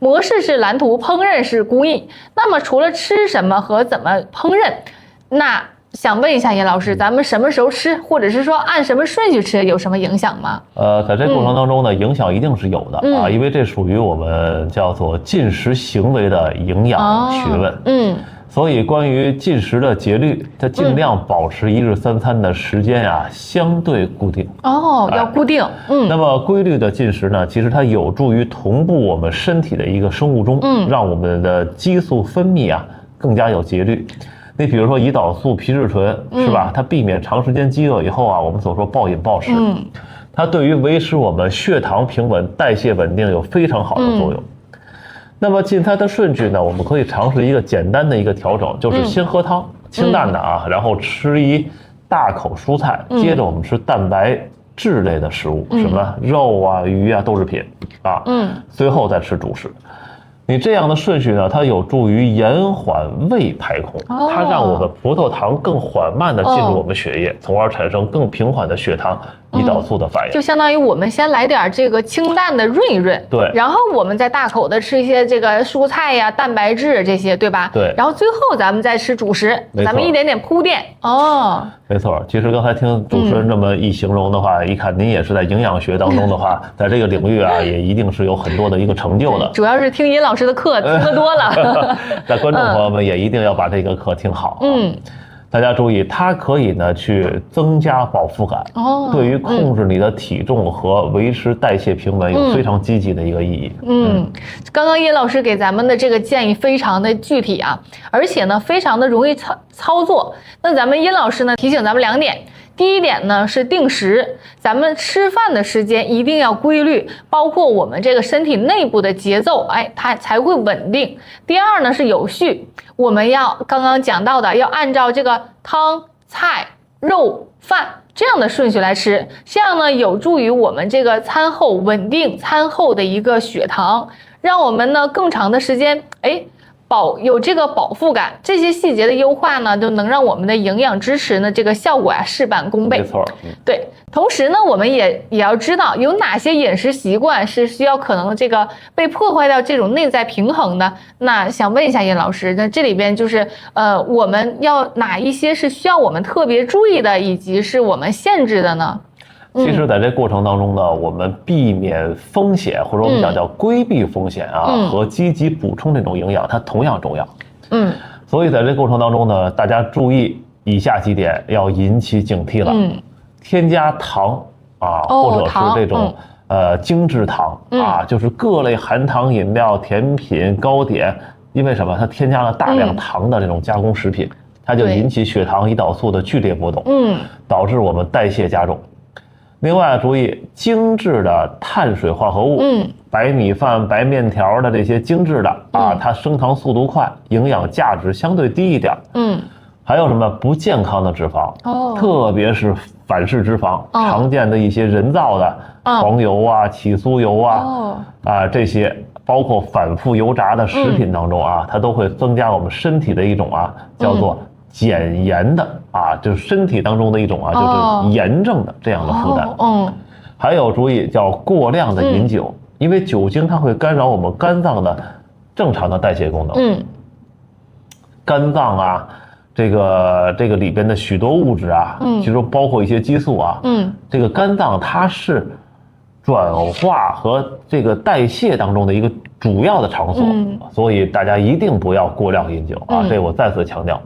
模式是蓝图，烹饪是工艺。那么除了吃什么和怎么烹饪，那想问一下叶老师，咱们什么时候吃，或者是说按什么顺序吃，有什么影响吗？在这过程当中呢，影响一定是有的啊，因为这属于我们叫做进食行为的营养学问。所以关于进食的节律，它尽量保持一日三餐的时间啊，相对固定。要固定。那么规律的进食呢，其实它有助于同步我们身体的一个生物钟，让我们的激素分泌啊更加有节律。你比如说胰岛素、皮质醇，是吧？它避免长时间饥饿以后啊，我们所说暴饮暴食，它对于维持我们血糖平稳、代谢稳定有非常好的作用。那么进餐的顺序呢，我们可以尝试一个简单的一个调整，就是先喝汤，清淡的啊，然后吃一大口蔬菜，接着我们吃蛋白质类的食物，什么肉啊、鱼啊、豆制品啊，随后再吃主食。你这样的顺序呢，它有助于延缓胃排空，它让我们葡萄糖更缓慢地进入我们血液，从而产生更平缓的血糖、胰岛素的反应。就相当于我们先来点这个清淡的润一润，对，然后我们再大口的吃一些这个蔬菜呀、蛋白质这些，对吧？对，然后最后咱们再吃主食，咱们一点点铺垫。没错。其实刚才听主持人这么一形容的话，一看您也是在营养学当中的话，在这个领域啊，也一定是有很多的一个成就的。主要是听尹老师的课听得多了。那观众朋友们也一定要把这个课听好。大家注意，它可以呢去增加饱腹感，对于控制你的体重和维持代谢平稳有非常积极的一个意义。刚刚叶老师给咱们的这个建议非常的具体啊，而且呢非常的容易操作。那咱们叶老师呢提醒咱们2点。第一点呢是定时，咱们吃饭的时间一定要规律，包括我们这个身体内部的节奏，它才会稳定。第二呢是有序，我们要刚刚讲到的，要按照这个汤、菜、肉、饭这样的顺序来吃，这样呢有助于我们这个餐后稳定餐后的一个血糖，让我们呢更长的时间有这个饱腹感，这些细节的优化呢，就能让我们的营养支持呢，这个效果事半功倍。没错，对。同时呢，我们也要知道有哪些饮食习惯是需要可能这个被破坏掉这种内在平衡的。那想问一下叶老师，那这里边就是我们要哪一些是需要我们特别注意的，以及是我们限制的呢？其实在这过程当中呢，我们避免风险，或者我们讲叫规避风险啊，和积极补充这种营养，它同样重要。所以在这过程当中呢，大家注意以下几点，要引起警惕了。添加糖啊，或者是这种精制糖啊，就是各类含糖饮料、甜品、糕点，因为什么？它添加了大量糖的这种加工食品，它就引起血糖、胰岛素的剧烈波动，导致我们代谢加重。另外注意精致的碳水化合物，白米饭、白面条的这些精致的啊，它升糖速度快，营养价值相对低一点。还有什么不健康的脂肪，特别是反式脂肪，常见的一些人造的黄油啊、起酥油啊，这些包括反复油炸的食品当中啊，它都会增加我们身体的一种叫做减盐的就是身体当中的一种就是炎症的这样的负担。还有注意叫过量的饮酒，因为酒精它会干扰我们肝脏的正常的代谢功能。肝脏这个里边的许多物质其实包括一些激素这个肝脏它是转化和这个代谢当中的一个主要的场所，所以大家一定不要过量饮酒这我再次强调。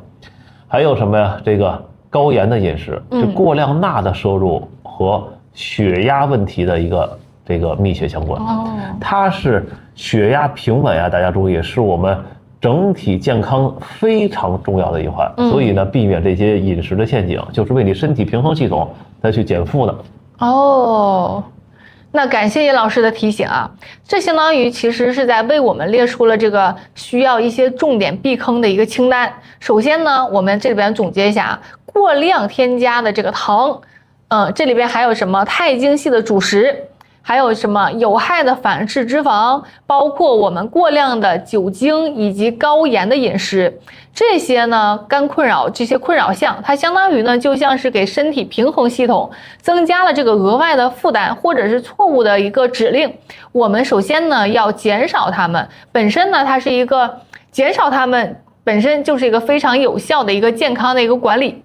还有什么呀？这个高盐的饮食，这过量钠的摄入和血压问题的一个这个密切相关。它是血压平稳大家注意，是我们整体健康非常重要的一环。所以呢，避免这些饮食的陷阱，就是为你身体平衡系统再去减负的。那感谢叶老师的提醒这相当于其实是在为我们列出了这个需要一些重点避坑的一个清单。首先呢，我们这里边总结一下过量添加的这个糖，这里边还有什么太精细的主食，还有什么有害的反式脂肪，包括我们过量的酒精以及高盐的饮食，这些呢肝困扰这些困扰项，它相当于呢就像是给身体平衡系统增加了这个额外的负担，或者是错误的一个指令。我们首先呢要减少它们，本身呢它是一个减少它们本身就是一个非常有效的一个健康的一个管理。